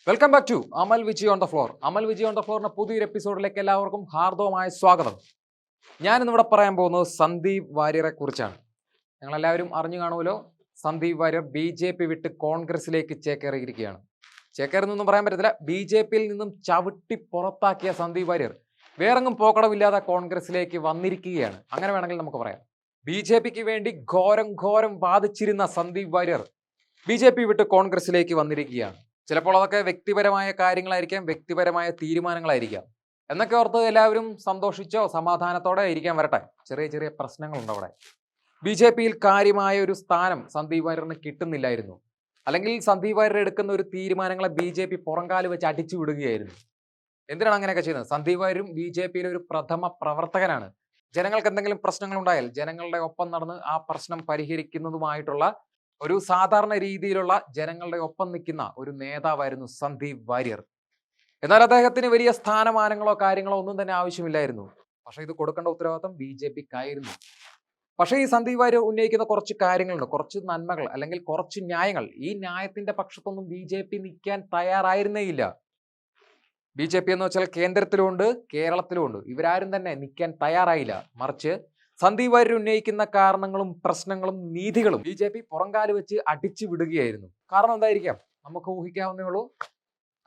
Welcome back to Amal Viji on the floor. Amal Viji on the ഫ്ലോറിന്റെ പുതിയൊരു എപ്പിസോഡിലേക്ക് എല്ലാവർക്കും ഹാർദവമായ സ്വാഗതം. ഞാൻ ഇന്നിവിടെ പറയാൻ പോകുന്നത് സന്ദീപ് വാര്യരെ കുറിച്ചാണ്. ഞങ്ങളെല്ലാവരും അറിഞ്ഞു കാണുമല്ലോ, സന്ദീപ് വാര്യർ BJP വിട്ട് കോൺഗ്രസിലേക്ക് ചേക്കേറിയിരിക്കുകയാണ്. ചേക്കേറുന്നൊന്നും പറയാൻ പറ്റത്തില്ല, BJPയിൽ നിന്നും ചവിട്ടി പുറത്താക്കിയ സന്ദീപ് വാര്യർ വേറെങ്ങും പോക്കടമില്ലാതെ കോൺഗ്രസിലേക്ക് വന്നിരിക്കുകയാണ്. അങ്ങനെ വേണമെങ്കിൽ നമുക്ക് പറയാം. BJPക്ക് വേണ്ടി ഘോരം വാദിച്ചിരുന്ന സന്ദീപ് വാര്യർ BJP വിട്ട് കോൺഗ്രസിലേക്ക് വന്നിരിക്കുകയാണ്. ചിലപ്പോൾ അതൊക്കെ വ്യക്തിപരമായ കാര്യങ്ങളായിരിക്കാം, വ്യക്തിപരമായ തീരുമാനങ്ങളായിരിക്കാം. എന്നൊക്കെ ഓർത്ത് എല്ലാവരും സന്തോഷിച്ചോ സമാധാനത്തോടെ ഇരിക്കാൻ വരട്ടെ. ചെറിയ ചെറിയ പ്രശ്നങ്ങളുണ്ട് അവിടെ. BJPയിൽ കാര്യമായ ഒരു സ്ഥാനം സന്ദീപ് വാര്യറിന് കിട്ടുന്നില്ലായിരുന്നു. അല്ലെങ്കിൽ സന്ദീപ് വാര്യർ എടുക്കുന്ന ഒരു തീരുമാനങ്ങളെ BJP പുറംകാല് വെച്ച് അടിച്ചു വിടുകയായിരുന്നു. എന്തിനാണ് അങ്ങനെയൊക്കെ ചെയ്യുന്നത്? സന്ദീപ് വാര്യരും BJPയിലെ ഒരു പ്രഥമ പ്രവർത്തകനാണ്. ജനങ്ങൾക്ക് എന്തെങ്കിലും പ്രശ്നങ്ങൾ ഉണ്ടായാൽ ജനങ്ങളുടെ ഒപ്പം നടന്ന് ആ പ്രശ്നം പരിഹരിക്കുന്നതുമായിട്ടുള്ള ഒരു സാധാരണ രീതിയിലുള്ള ജനങ്ങളുടെ ഒപ്പം നിൽക്കുന്ന ഒരു നേതാവായിരുന്നു സന്ദീപ് വാര്യർ. എന്നാൽ അദ്ദേഹത്തിന് വലിയ സ്ഥാനമാനങ്ങളോ കാര്യങ്ങളോ ഒന്നും തന്നെ ആവശ്യമില്ലായിരുന്നു. പക്ഷെ ഇത് കൊടുക്കേണ്ട ഉത്തരവാദിത്വം BJPക്കായിരുന്നു. പക്ഷേ ഈ സന്ദീപ് വാര്യർ ഉന്നയിക്കുന്ന കുറച്ച് കാര്യങ്ങളുണ്ട്, കുറച്ച് നന്മകൾ അല്ലെങ്കിൽ കുറച്ച് ന്യായങ്ങൾ. ഈ ന്യായത്തിന്റെ പക്ഷത്തൊന്നും BJP നിൽക്കാൻ തയ്യാറായിരുന്നേയില്ല. BJP എന്ന് വെച്ചാൽ കേന്ദ്രത്തിലുമുണ്ട് കേരളത്തിലുമുണ്ട്. ഇവരാരും തന്നെ നിൽക്കാൻ തയ്യാറായില്ല. മറിച്ച് സന്ദീപ് വാര്യർ ഉന്നയിക്കുന്ന കാരണങ്ങളും പ്രശ്നങ്ങളും നീതികളും BJP പുറംകാല് വെച്ച് അടിച്ചു വിടുകയായിരുന്നു. കാരണം എന്തായിരിക്കാം? നമുക്ക് ഊഹിക്കാവുന്നേ ഉള്ളൂ.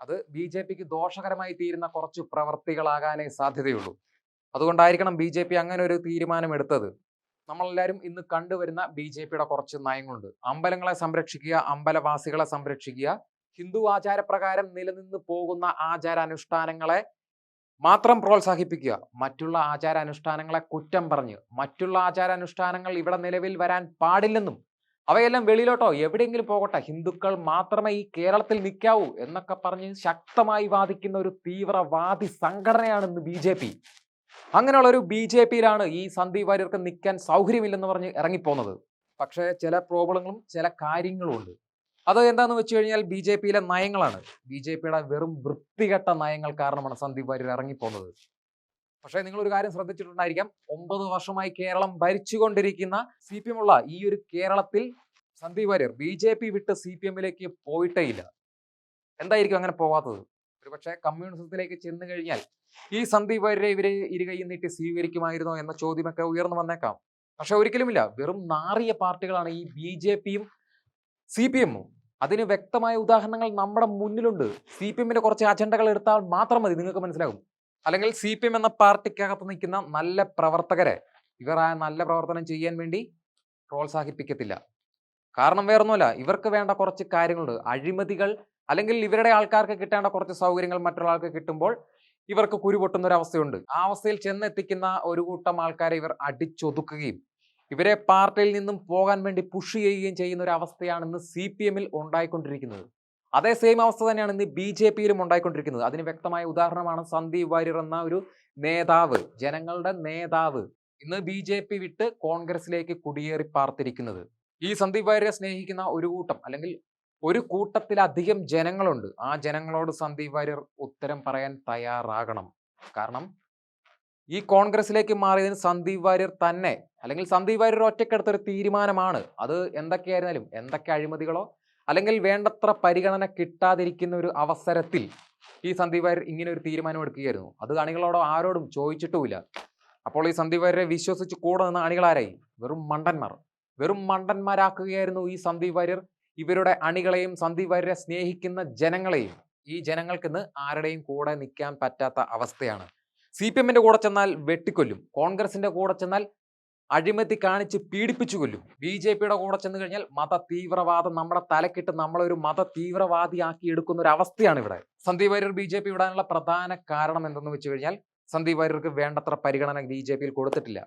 അത് BJPക്ക് ദോഷകരമായി തീരുന്ന കുറച്ച് പ്രവർത്തികളാകാനേ സാധ്യതയുള്ളൂ. അതുകൊണ്ടായിരിക്കണം BJP അങ്ങനെ ഒരു തീരുമാനം എടുത്തത്. നമ്മളെല്ലാവരും ഇന്ന് കണ്ടുവരുന്ന BJPയുടെ കുറച്ച് നയങ്ങളുണ്ട്. അമ്പലങ്ങളെ സംരക്ഷിക്കുക, അമ്പലവാസികളെ സംരക്ഷിക്കുക, ഹിന്ദു ആചാരപ്രകാരം നിലനിന്ന് പോകുന്ന ആചാരാനുഷ്ഠാനങ്ങളെ മാത്രം പ്രോത്സാഹിപ്പിക്കുക, മറ്റുള്ള ആചാരാനുഷ്ഠാനങ്ങളെ കുറ്റം പറഞ്ഞ് മറ്റുള്ള ആചാരാനുഷ്ഠാനങ്ങൾ ഇവിടെ നിലവിൽ വരാൻ പാടില്ലെന്നും അവയെല്ലാം വെളിയിലോട്ടോ എവിടെയെങ്കിലും പോകട്ടെ, ഹിന്ദുക്കൾ മാത്രമേ ഈ കേരളത്തിൽ നിൽക്കാവൂ എന്നൊക്കെ പറഞ്ഞ് ശക്തമായി വാദിക്കുന്ന ഒരു തീവ്രവാദി സംഘടനയാണ് ഇന്ന് BJP. അങ്ങനെയുള്ള ഒരു BJPയിലാണ് ഈ സന്ദീപ് വാര്യർക്ക് നിൽക്കാൻ സൗകര്യമില്ലെന്ന് പറഞ്ഞ് ഇറങ്ങിപ്പോകുന്നത്. പക്ഷേ ചില പ്രോബ്ലങ്ങളും ചില കാര്യങ്ങളും ഉണ്ട്. അത് എന്താണെന്ന് വെച്ച് കഴിഞ്ഞാൽ BJPയിലെ നയങ്ങളാണ്. BJPയുടെ വെറും വൃത്തികെട്ട നയങ്ങൾ കാരണമാണ് സന്ദീപ് വാര്യർ ഇറങ്ങിപ്പോകുന്നത്. പക്ഷേ നിങ്ങളൊരു കാര്യം ശ്രദ്ധിച്ചിട്ടുണ്ടായിരിക്കാം, 9 വർഷമായി കേരളം ഭരിച്ചുകൊണ്ടിരിക്കുന്ന CPM ഉള്ള ഈ ഒരു കേരളത്തിൽ സന്ദീപ് വാര്യർ BJP വിട്ട് CPMലേക്ക് പോയിട്ടേ ഇല്ല. എന്തായിരിക്കും അങ്ങനെ പോകാത്തത്? ഒരുപക്ഷെ കമ്മ്യൂണിസത്തിലേക്ക് ചെന്ന് കഴിഞ്ഞാൽ ഈ സന്ദീപ് വാര്യരെ ഇവരെ ഇരുകൈയും നീട്ടി സ്വീകരിക്കുമായിരുന്നോ എന്ന ചോദ്യമൊക്കെ ഉയർന്നു വന്നേക്കാം. പക്ഷെ ഒരിക്കലുമില്ല. വെറും നാറിയ പാർട്ടികളാണ് ഈ BJPയും CPMഉം. അതിന് വ്യക്തമായ ഉദാഹരണങ്ങൾ നമ്മുടെ മുന്നിലുണ്ട്. CPMന്റെ കുറച്ച് അജണ്ടകൾ എടുത്താൽ മാത്രം മതി, നിങ്ങൾക്ക് മനസ്സിലാകും. അല്ലെങ്കിൽ CPM എന്ന പാർട്ടിക്കകത്ത് നിൽക്കുന്ന നല്ല പ്രവർത്തകരെ ഇവർ ആ നല്ല പ്രവർത്തനം ചെയ്യാൻ വേണ്ടി പ്രോത്സാഹിപ്പിക്കത്തില്ല. കാരണം വേറൊന്നുമല്ല, ഇവർക്ക് വേണ്ട കുറച്ച് കാര്യങ്ങളുണ്ട്. അഴിമതികൾ അല്ലെങ്കിൽ ഇവരുടെ ആൾക്കാർക്ക് കിട്ടേണ്ട കുറച്ച് സൗകര്യങ്ങൾ മറ്റുള്ള ആൾക്ക് കിട്ടുമ്പോൾ ഇവർക്ക് കുരുപൊട്ടുന്ന ഒരു അവസ്ഥയുണ്ട്. ആ അവസ്ഥയിൽ ചെന്നെത്തിക്കുന്ന ഒരു കൂട്ടം ആൾക്കാരെ ഇവർ അടിച്ചൊതുക്കുകയും ഇവരെ പാർട്ടിയിൽ നിന്നും പോകാൻ വേണ്ടി പുഷ് ചെയ്യുകയും ചെയ്യുന്ന ഒരു അവസ്ഥയാണ് ഇന്ന് CPMൽ ഉണ്ടായിക്കൊണ്ടിരിക്കുന്നത്. അതേ സെയിം അവസ്ഥ തന്നെയാണ് ഇന്ന് BJPയിലും ഉണ്ടായിക്കൊണ്ടിരിക്കുന്നത്. അതിന് വ്യക്തമായ ഉദാഹരണമാണ് സന്ദീപ് വാര്യർ എന്ന ഒരു നേതാവ്, ജനങ്ങളുടെ നേതാവ് ഇന്ന് BJP വിട്ട് കോൺഗ്രസിലേക്ക് കുടിയേറി പാർത്തിരിക്കുന്നത്. ഈ സന്ദീപ് വാര്യരെ സ്നേഹിക്കുന്ന ഒരു കൂട്ടം അല്ലെങ്കിൽ ഒരു കൂട്ടത്തിലധികം ജനങ്ങളുണ്ട്. ആ ജനങ്ങളോട് സന്ദീപ് വാര്യർ ഉത്തരം പറയാൻ തയ്യാറാകണം. കാരണം ഈ കോൺഗ്രസിലേക്ക് മാറിയതിന് സന്ദീപ് വാര്യർ തന്നെ അല്ലെങ്കിൽ സന്ദീപ് വാര്യർ ഒറ്റയ്ക്കെടുത്തൊരു തീരുമാനമാണ്. അത് എന്തൊക്കെയായിരുന്നാലും, എന്തൊക്കെ അഴിമതികളോ അല്ലെങ്കിൽ വേണ്ടത്ര പരിഗണന കിട്ടാതിരിക്കുന്ന ഒരു അവസരത്തിൽ ഈ സന്ദീപ് വാര്യർ ഇങ്ങനെ ഒരു തീരുമാനം എടുക്കുകയായിരുന്നു. അത് അണികളോടോ ആരോടും ചോദിച്ചിട്ടുമില്ല. അപ്പോൾ ഈ സന്ദീപ് വാര്യരെ വിശ്വസിച്ച് കൂടെ നിന്ന അണികളാരായി? വെറും മണ്ടന്മാർ. വെറും മണ്ടന്മാരാക്കുകയായിരുന്നു ഈ സന്ദീപ് വാര്യർ ഇവരുടെ അണികളെയും സന്ദീപ് വാര്യരെ സ്നേഹിക്കുന്ന ജനങ്ങളെയും. ഈ ജനങ്ങൾക്ക് ഇന്ന് ആരുടെയും കൂടെ നിൽക്കാൻ പറ്റാത്ത അവസ്ഥയാണ്. CPMന്റെ കൂടെ ചെന്നാൽ വെട്ടിക്കൊല്ലും, കോൺഗ്രസിന്റെ കൂടെ ചെന്നാൽ അഴിമതി കാണിച്ച് പീഡിപ്പിച്ചു കൊല്ലും, BJPയുടെ കൂടെ ചെന്ന് കഴിഞ്ഞാൽ മത തീവ്രവാദം നമ്മുടെ തലക്കിട്ട് നമ്മളൊരു മത തീവ്രവാദിയാക്കി എടുക്കുന്ന ഒരു അവസ്ഥയാണ് ഇവിടെ. സന്ദീപ് വാര്യർ BJP വിടാനുള്ള പ്രധാന കാരണം എന്തെന്ന് വെച്ച് കഴിഞ്ഞാൽ സന്ദീപ് വാര്യർക്ക് വേണ്ടത്ര പരിഗണന BJPയിൽ കൊടുത്തിട്ടില്ല.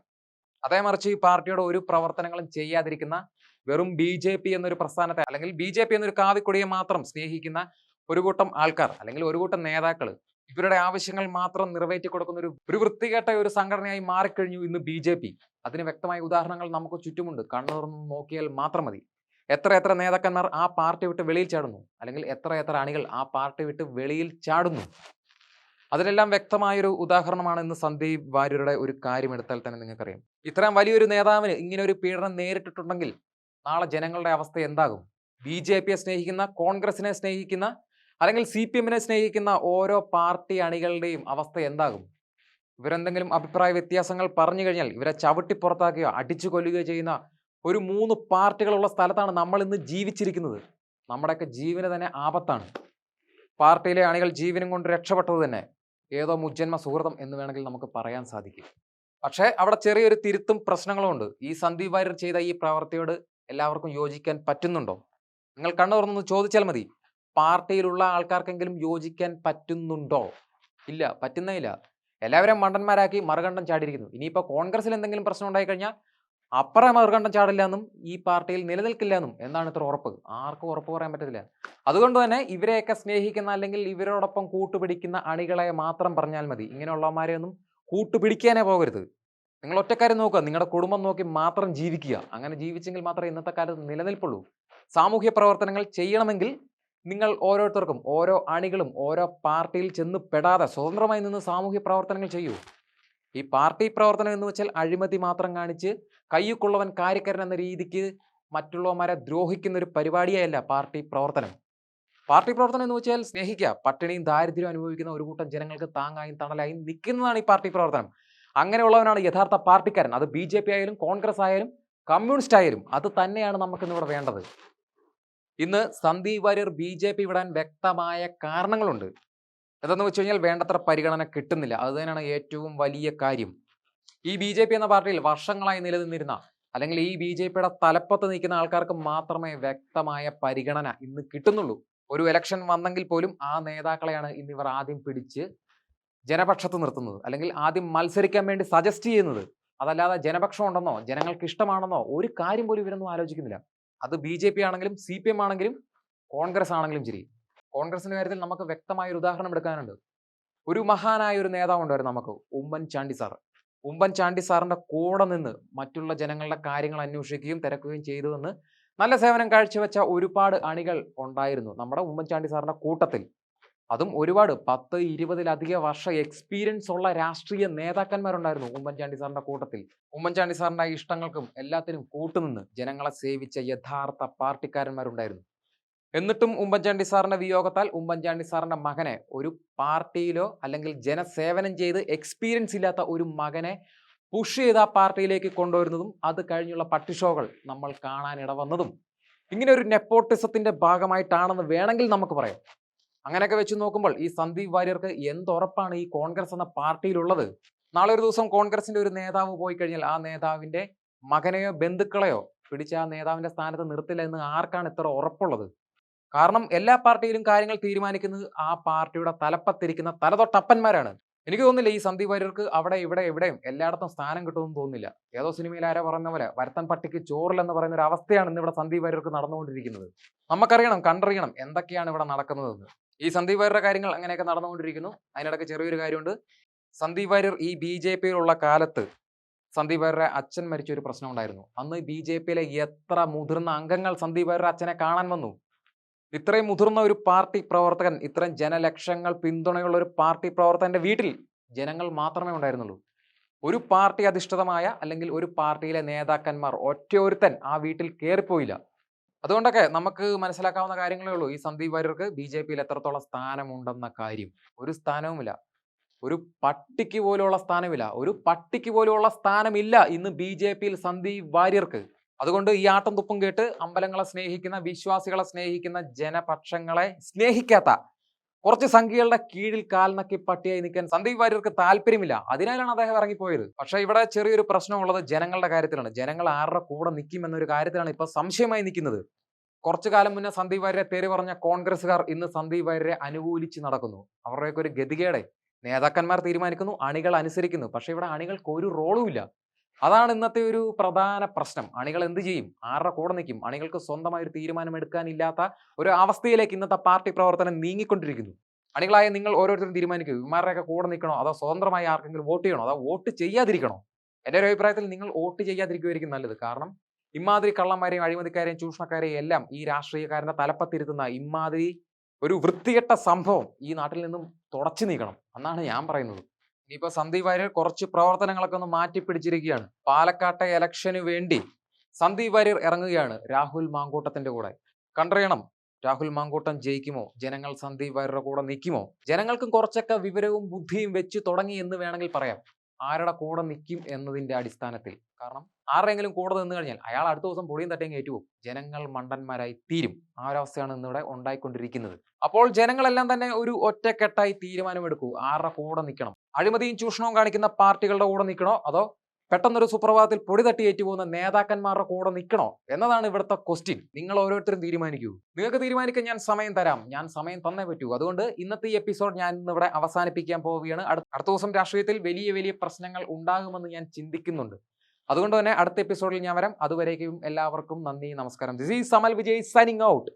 അതേ മറിച്ച് ഈ പാർട്ടിയുടെ ഒരു പ്രവർത്തനങ്ങളും ചെയ്യാതിരിക്കുന്ന വെറും BJP എന്നൊരു പ്രസ്ഥാനത്തെ അല്ലെങ്കിൽ BJP എന്നൊരു കാവിക്കൊടിയെ മാത്രം സ്നേഹിക്കുന്ന ഒരു കൂട്ടം ആൾക്കാർ അല്ലെങ്കിൽ ഒരു കൂട്ടം നേതാക്കൾ ഇവരുടെ ആവശ്യങ്ങൾ മാത്രം നിറവേറ്റി കൊടുക്കുന്ന ഒരു വൃത്തികെട്ട ഒരു സംഘടനയായി മാറിക്കഴിഞ്ഞു ഇന്ന് BJP. അതിന് വ്യക്തമായ ഉദാഹരണങ്ങൾ നമുക്ക് ചുറ്റുമുണ്ട്. കണ്ണുറന്ന് നോക്കിയാൽ മാത്രം മതി. എത്ര നേതാക്കന്മാർ ആ പാർട്ടി വിട്ട് വെളിയിൽ ചാടുന്നു, അല്ലെങ്കിൽ എത്ര അണികൾ ആ പാർട്ടി വിട്ട് വെളിയിൽ ചാടുന്നു. അതിലെല്ലാം വ്യക്തമായൊരു ഉദാഹരണമാണ് ഇന്ന് സന്ദീപ് വാര്യരുടെ ഒരു കാര്യം എടുത്താൽ തന്നെ നിങ്ങൾക്കറിയാം. ഇത്രയും വലിയൊരു നേതാവിന് ഇങ്ങനെ ഒരു പീഡനം നേരിട്ടിട്ടുണ്ടെങ്കിൽ നാളെ ജനങ്ങളുടെ അവസ്ഥ എന്താകും? BJPയെ സ്നേഹിക്കുന്ന, കോൺഗ്രസിനെ സ്നേഹിക്കുന്ന അല്ലെങ്കിൽ CPM-നെ സ്നേഹിക്കുന്ന ഓരോ പാർട്ടി അണികളുടെയും അവസ്ഥ എന്താകും? ഇവരെന്തെങ്കിലും അഭിപ്രായ വ്യത്യാസങ്ങൾ പറഞ്ഞു കഴിഞ്ഞാൽ ഇവരെ ചവിട്ടി പുറത്താക്കുകയോ അടിച്ചു കൊല്ലുകയോ ചെയ്യുന്ന ഒരു 3 പാർട്ടികളുള്ള സ്ഥലത്താണ് നമ്മൾ ഇന്ന് ജീവിച്ചിരിക്കുന്നത്. നമ്മുടെയൊക്കെ ജീവന് തന്നെ ആപത്താണ്. പാർട്ടിയിലെ അണികൾ ജീവനും കൊണ്ട് രക്ഷപ്പെട്ടത് തന്നെ ഏതോ മുജ്ജന്മ സുഹൃതം എന്ന് വേണമെങ്കിൽ നമുക്ക് പറയാൻ സാധിക്കും. പക്ഷേ അവിടെ ചെറിയൊരു തിരുത്തും പ്രശ്നങ്ങളും ഉണ്ട്. ഈ സന്ദീപ് വാര്യർ ചെയ്ത ഈ പ്രവൃത്തിയോട് എല്ലാവർക്കും യോജിക്കാൻ പറ്റുന്നുണ്ടോ? നിങ്ങൾ കണ്ണു തുറന്നൊന്ന് ചോദിച്ചാൽ മതി. പാർട്ടിയിലുള്ള ആൾക്കാർക്കെങ്കിലും യോജിക്കാൻ പറ്റുന്നുണ്ടോ? ഇല്ല, പറ്റുന്നേ ഇല്ല. എല്ലാവരും മണ്ടന്മാരാക്കി മറുകണ്ഠം ചാടിയിരിക്കുന്നു. ഇനിയിപ്പോൾ കോൺഗ്രസിൽ എന്തെങ്കിലും പ്രശ്നം ഉണ്ടായി കഴിഞ്ഞാൽ അപ്പുറം മറുകണ്ഠം ചാടില്ല എന്നും ഈ പാർട്ടിയിൽ നിലനിൽക്കില്ല എന്നും എന്താണ് ഇത്ര ഉറപ്പ്? ആർക്കും ഉറപ്പ് പറയാൻ പറ്റത്തില്ല. അതുകൊണ്ട് തന്നെ ഇവരെയൊക്കെ സ്നേഹിക്കുന്ന അല്ലെങ്കിൽ ഇവരോടൊപ്പം കൂട്ടുപിടിക്കുന്ന അണികളെ മാത്രം പറഞ്ഞാൽ മതി. ഇങ്ങനെയുള്ളവന്മാരെ ഒന്നും കൂട്ടുപിടിക്കാനേ പോകരുത്. നിങ്ങൾ ഒറ്റക്കാര്യം നോക്കുക, നിങ്ങളുടെ കുടുംബം നോക്കി മാത്രം ജീവിക്കുക. അങ്ങനെ ജീവിച്ചെങ്കിൽ മാത്രമേ ഇന്നത്തെ കാലത്ത് നിലനിൽപ്പുള്ളൂ. സാമൂഹ്യ പ്രവർത്തനങ്ങൾ ചെയ്യണമെങ്കിൽ നിങ്ങൾ ഓരോരുത്തർക്കും ഓരോ അണികളും ഓരോ പാർട്ടിയിൽ ചെന്ന് പെടാതെ സ്വതന്ത്രമായി നിന്ന് സാമൂഹ്യ പ്രവർത്തനങ്ങൾ ചെയ്യൂ. ഈ പാർട്ടി പ്രവർത്തനം എന്ന് വെച്ചാൽ അഴിമതി മാത്രം കാണിച്ച് കയ്യുക്കുള്ളവൻ കാര്യക്കാരൻ എന്ന രീതിക്ക് മറ്റുള്ളവന്മാരെ ദ്രോഹിക്കുന്ന ഒരു പരിപാടിയല്ല പാർട്ടി പ്രവർത്തനം. പാർട്ടി പ്രവർത്തനം എന്ന് വെച്ചാൽ സ്നേഹിക്കുക. പട്ടിണിയും ദാരിദ്ര്യവും അനുഭവിക്കുന്ന ഒരു കൂട്ടം ജനങ്ങൾക്ക് താങ്ങായും തണലായും നിൽക്കുന്നതാണ് ഈ പാർട്ടി പ്രവർത്തനം. അങ്ങനെയുള്ളവനാണ് യഥാർത്ഥ പാർട്ടിക്കാരൻ. അത് BJP ആയാലും കോൺഗ്രസ് ആയാലും കമ്മ്യൂണിസ്റ്റ് ആയാലും അത് തന്നെയാണ് നമുക്കിന്നിവിടെ വേണ്ടത്. ഇന്ന് സന്ദീപ് വാര്യർ BJP വിടാൻ വ്യക്തമായ കാരണങ്ങളുണ്ട്. എന്തെന്ന് വെച്ച് കഴിഞ്ഞാൽ വേണ്ടത്ര പരിഗണന കിട്ടുന്നില്ല. അത് തന്നെയാണ് ഏറ്റവും വലിയ കാര്യം. ഈ BJP എന്ന പാർട്ടിയിൽ വർഷങ്ങളായി നിലനിന്നിരുന്ന അല്ലെങ്കിൽ ഈ BJPയുടെ തലപ്പത്ത് നിൽക്കുന്ന ആൾക്കാർക്ക് മാത്രമേ വ്യക്തമായ പരിഗണന ഇന്ന് കിട്ടുന്നുള്ളൂ. ഒരു ഇലക്ഷൻ വന്നെങ്കിൽ പോലും ആ നേതാക്കളെയാണ് ഇന്നിവർ ആദ്യം പിടിച്ച് ജനപക്ഷത്ത് നിർത്തുന്നത്, അല്ലെങ്കിൽ ആദ്യം മത്സരിക്കാൻ വേണ്ടി സജസ്റ്റ് ചെയ്യുന്നത്. അതല്ലാതെ ജനപക്ഷം ഉണ്ടെന്നോ ജനങ്ങൾക്ക് ഇഷ്ടമാണെന്നോ ഒരു കാര്യം പോലും ഇവരൊന്നും ആലോചിക്കുന്നില്ല. അത് BJP ആണെങ്കിലും CPM ആണെങ്കിലും കോൺഗ്രസ് ആണെങ്കിലും ശരി. കോൺഗ്രസിന്റെ കാര്യത്തിൽ നമുക്ക് വ്യക്തമായ ഒരു ഉദാഹരണം എടുക്കാനുണ്ട്. ഒരു മഹാനായ ഒരു നേതാവ് ഉണ്ടായിരുന്നു നമുക്ക്, ഉമ്മൻചാണ്ടി സാർ. ഉമ്മൻചാണ്ടി സാറിന്റെ കൂടെ നിന്ന് മറ്റുള്ള ജനങ്ങളുടെ കാര്യങ്ങൾ അന്വേഷിക്കുകയും തിരക്കുകയും ചെയ്തുവെന്ന് നല്ല സേവനം കാഴ്ചവെച്ച ഒരുപാട് അണികൾ ഉണ്ടായിരുന്നു നമ്മുടെ ഉമ്മൻചാണ്ടി സാറിന്റെ കൂട്ടത്തിൽ. അതും ഒരുപാട് 10-20 വർഷം എക്സ്പീരിയൻസ് ഉള്ള രാഷ്ട്രീയ നേതാക്കന്മാരുണ്ടായിരുന്നു ഉമ്മൻചാണ്ടി സാറിന്റെ കൂട്ടത്തിൽ. ഉമ്മൻചാണ്ടി സാറിന്റെ ഇഷ്ടങ്ങൾക്കും എല്ലാത്തിനും കൂട്ടുനിന്ന് ജനങ്ങളെ സേവിച്ച യഥാർത്ഥ പാർട്ടിക്കാരന്മാരുണ്ടായിരുന്നു. എന്നിട്ടും ഉമ്മൻചാണ്ടി സാറിന്റെ വിയോഗത്താൽ ഉമ്മൻചാണ്ടി സാറിന്റെ മകനെ ഒരു പാർട്ടിയിലോ അല്ലെങ്കിൽ ജനസേവനം ചെയ്ത് എക്സ്പീരിയൻസ് ഇല്ലാത്ത ഒരു മകനെ പുഷ് ചെയ്ത് ആ പാർട്ടിയിലേക്ക് കൊണ്ടുവരുന്നതും അത് കഴിഞ്ഞുള്ള പട്ടിഷോകൾ നമ്മൾ കാണാനിട വന്നതും ഇങ്ങനെ ഒരു നെപ്പോട്ടിസത്തിന്റെ ഭാഗമായിട്ടാണെന്ന് വേണമെങ്കിൽ നമുക്ക് പറയാം. അങ്ങനെയൊക്കെ വെച്ച് നോക്കുമ്പോൾ ഈ സന്ദീപ് വാര്യർക്ക് എന്തുറപ്പാണ് ഈ കോൺഗ്രസ് എന്ന പാർട്ടിയിലുള്ളത്? നാളെ ഒരു ദിവസം കോൺഗ്രസിന്റെ ഒരു നേതാവ് പോയി കഴിഞ്ഞാൽ ആ നേതാവിന്റെ മകനെയോ ബന്ധുക്കളെയോ പിടിച്ച് ആ നേതാവിന്റെ സ്ഥാനത്ത് നിർത്തില്ല എന്ന് ആർക്കാണ് ഇത്ര ഉറപ്പുള്ളത്? കാരണം എല്ലാ പാർട്ടിയിലും കാര്യങ്ങൾ തീരുമാനിക്കുന്നത് ആ പാർട്ടിയുടെ തലപ്പത്തിരിക്കുന്ന തലതൊട്ടപ്പന്മാരാണ്. എനിക്ക് തോന്നുന്നില്ല ഈ സന്ദീപ് വാര്യർക്ക് അവിടെ ഇവിടെ എവിടെയും എല്ലായിടത്തും സ്ഥാനം കിട്ടുമെന്ന് തോന്നുന്നില്ല. ഏതോ സിനിമയിൽ ആരോ പറഞ്ഞ പോലെ വരത്തൻ പട്ടിക്ക് ചോറില്ലെന്ന് പറയുന്ന ഒരു അവസ്ഥയാണ് ഇന്ന് ഇവിടെ സന്ദീപ് വാര്യർക്ക് നടന്നുകൊണ്ടിരിക്കുന്നത്. നമുക്കറിയണം, കണ്ടറിയണം എന്തൊക്കെയാണ് ഇവിടെ നടക്കുന്നതെന്ന്. ഈ സന്ദീപ് വാര്യരുടെ കാര്യങ്ങൾ അങ്ങനെയൊക്കെ നടന്നുകൊണ്ടിരിക്കുന്നു. അതിനിടയ്ക്ക് ചെറിയൊരു കാര്യമുണ്ട്. സന്ദീപ് വാര്യർ ഈ BJPയിലുള്ള കാലത്ത് സന്ദീപ് വാര്യരുടെ അച്ഛൻ മരിച്ച ഒരു പ്രശ്നം ഉണ്ടായിരുന്നു. അന്ന് BJPയിലെ എത്ര മുതിർന്ന അംഗങ്ങൾ സന്ദീപ് വാര്യരുടെ അച്ഛനെ കാണാൻ വന്നു. ഇത്രയും മുതിർന്ന ഒരു പാർട്ടി പ്രവർത്തകൻ, ഇത്രയും ജനലക്ഷങ്ങൾ പിന്തുണയുള്ള ഒരു പാർട്ടി പ്രവർത്തകന്റെ വീട്ടിൽ ജനങ്ങൾ മാത്രമേ ഉണ്ടായിരുന്നുള്ളൂ. ഒരു പാർട്ടി അധിഷ്ഠിതമായ അല്ലെങ്കിൽ ഒരു പാർട്ടിയിലെ നേതാക്കന്മാർ ഒറ്റയൊരുത്തൻ ആ വീട്ടിൽ കയറിപ്പോയില്ല. അതുകൊണ്ടൊക്കെ നമുക്ക് മനസ്സിലാക്കാവുന്ന കാര്യങ്ങളേ ഉള്ളൂ ഈ സന്ദീപ് വാര്യർക്ക് BJPയിൽ എത്രത്തോളം സ്ഥാനമുണ്ടെന്ന കാര്യം. ഒരു സ്ഥാനവുമില്ല. ഒരു പട്ടിക്ക് പോലുള്ള സ്ഥാനമില്ല. ഒരു പട്ടിക്ക് പോലുള്ള സ്ഥാനമില്ല ഇന്ന് BJPയിൽ സന്ദീപ് വാര്യർക്ക്. അതുകൊണ്ട് ഈ ആട്ടം തുപ്പും കേട്ട് അമ്പലങ്ങളെ സ്നേഹിക്കുന്ന, വിശ്വാസികളെ സ്നേഹിക്കുന്ന, ജനപക്ഷങ്ങളെ സ്നേഹിക്കാത്ത കുറച്ച് സംഖ്യകളുടെ കീഴിൽ കാൽനക്കി പട്ടിയായി നിൽക്കാൻ സന്ദീപ് വാര്യർക്ക് താല്പര്യമില്ല. അതിനാലാണ് അദ്ദേഹം ഇറങ്ങിപ്പോയത്. പക്ഷേ ഇവിടെ ചെറിയൊരു പ്രശ്നമുള്ളത് ജനങ്ങളുടെ കാര്യത്തിലാണ്. ജനങ്ങൾ ആരുടെ കൂടെ നിൽക്കും എന്നൊരു കാര്യത്തിലാണ് ഇപ്പൊ സംശയമായി നിൽക്കുന്നത്. കുറച്ചു കാലം മുന്നേ സന്ദീപ് വാര്യരെ പേര് പറഞ്ഞ കോൺഗ്രസ്സുകാർ ഇന്ന് സന്ദീപ് വാര്യരെ അനുകൂലിച്ച് നടക്കുന്നു. അവരുടെയൊക്കെ ഒരു ഗതികേടെ. നേതാക്കന്മാർ തീരുമാനിക്കുന്നു, അണികൾ അനുസരിക്കുന്നു. പക്ഷെ ഇവിടെ അണികൾക്ക് ഒരു റോളും ഇല്ല. അതാണ് ഇന്നത്തെ ഒരു പ്രധാന പ്രശ്നം. അണികൾ എന്ത് ചെയ്യും? ആരുടെ കൂടെ നിൽക്കും? അണികൾക്ക് സ്വന്തമായി ഒരു തീരുമാനമെടുക്കാനില്ലാത്ത ഒരു അവസ്ഥയിലേക്ക് ഇന്നത്തെ പാർട്ടി പ്രവർത്തനം നീങ്ങിക്കൊണ്ടിരിക്കുന്നു. അണികളായ നിങ്ങൾ ഓരോരുത്തരും തീരുമാനിക്കൂ, ഇവന്മാരുടെയൊക്കെ കൂടെ നിൽക്കണോ, അതോ സ്വതന്ത്രമായി ആർക്കെങ്കിലും വോട്ട് ചെയ്യണോ, അതോ വോട്ട് ചെയ്യാതിരിക്കണോ? എൻ്റെ ഒരു അഭിപ്രായത്തിൽ നിങ്ങൾ വോട്ട് ചെയ്യാതിരിക്കുമായിരിക്കും നല്ലത്. കാരണം ഇമാതിരി കള്ളന്മാരെയും അഴിമതിക്കാരെയും ചൂഷണക്കാരെയും എല്ലാം ഈ രാഷ്ട്രീയക്കാരന്റെ തലപ്പത്തിരുത്തുന്ന ഇമാതിരി ഒരു വൃത്തികെട്ട സംഭവം ഈ നാട്ടിൽ നിന്നും തുടച്ചു നീക്കണം എന്നാണ് ഞാൻ പറയുന്നത്. ഇനിയിപ്പോ സന്ദീപ് വാര്യർ കുറച്ച് പ്രവർത്തനങ്ങളൊക്കെ ഒന്ന് മാറ്റിപ്പിടിച്ചിരിക്കുകയാണ്. പാലക്കാട്ടെ ഇലക്ഷന് വേണ്ടി സന്ദീപ് വാര്യർ ഇറങ്ങുകയാണ് രാഹുൽ മാങ്കൂട്ടത്തിന്റെ കൂടെ. കണ്ടറിയണം, രാഹുൽ മാങ്കൂട്ടം ജയിക്കുമോ? ജനങ്ങൾ സന്ദീപ് വാര്യരുടെ കൂടെ നിൽക്കുമോ? ജനങ്ങൾക്കും കുറച്ചൊക്കെ വിവരവും ബുദ്ധിയും വെച്ച് തുടങ്ങി എന്ന് വേണമെങ്കിൽ പറയാം. ആരുടെ കൂടെ നിൽക്കും എന്നതിന്റെ അടിസ്ഥാനത്തിൽ. കാരണം ആരുടെയെങ്കിലും കൂടെ നിന്ന് കഴിഞ്ഞാൽ അയാൾ അടുത്ത ദിവസം പൊടിയും തട്ടിയും കയറ്റുപോകും. ജനങ്ങൾ മണ്ടന്മാരായി തീരും. ആ ഒരവസ്ഥയാണ് ഇന്നിവിടെ ഉണ്ടായിക്കൊണ്ടിരിക്കുന്നത്. അപ്പോൾ ജനങ്ങളെല്ലാം തന്നെ ഒരു ഒറ്റക്കെട്ടായി തീരുമാനമെടുക്കൂ. ആരുടെ കൂടെ നിൽക്കണം? അഴിമതിയും ചൂഷണവും കാണിക്കുന്ന പാർട്ടികളുടെ കൂടെ നിൽക്കണോ? അതോ പെട്ടെന്നൊരു സുപ്രഭാതത്തിൽ പൊടി തട്ടി ഏറ്റുപോകുന്ന നേതാക്കന്മാരുടെ കൂടെ നിൽക്കണോ എന്നതാണ് ഇവിടുത്തെ ക്വസ്റ്റ്യൻ. നിങ്ങൾ ഓരോരുത്തരും തീരുമാനിക്കൂ. നിങ്ങൾക്ക് തീരുമാനിക്കാൻ ഞാൻ സമയം തരാം. ഞാൻ സമയം തന്നേ പറ്റൂ. അതുകൊണ്ട് ഇന്നത്തെ ഈ എപ്പിസോഡ് ഞാൻ ഇന്നിവിടെ അവസാനിപ്പിക്കാൻ പോവുകയാണ്. അടുത്ത ദിവസം രാഷ്ട്രീയത്തിൽ വലിയ വലിയ പ്രശ്നങ്ങൾ ഉണ്ടാകുമെന്ന് ഞാൻ ചിന്തിക്കുന്നുണ്ട്. അതുകൊണ്ട് തന്നെ അടുത്ത എപ്പിസോഡിൽ ഞാൻ വരാം. അതുവരേക്കും എല്ലാവർക്കും നന്ദി, നമസ്കാരം. This is Samal Vijay signing out.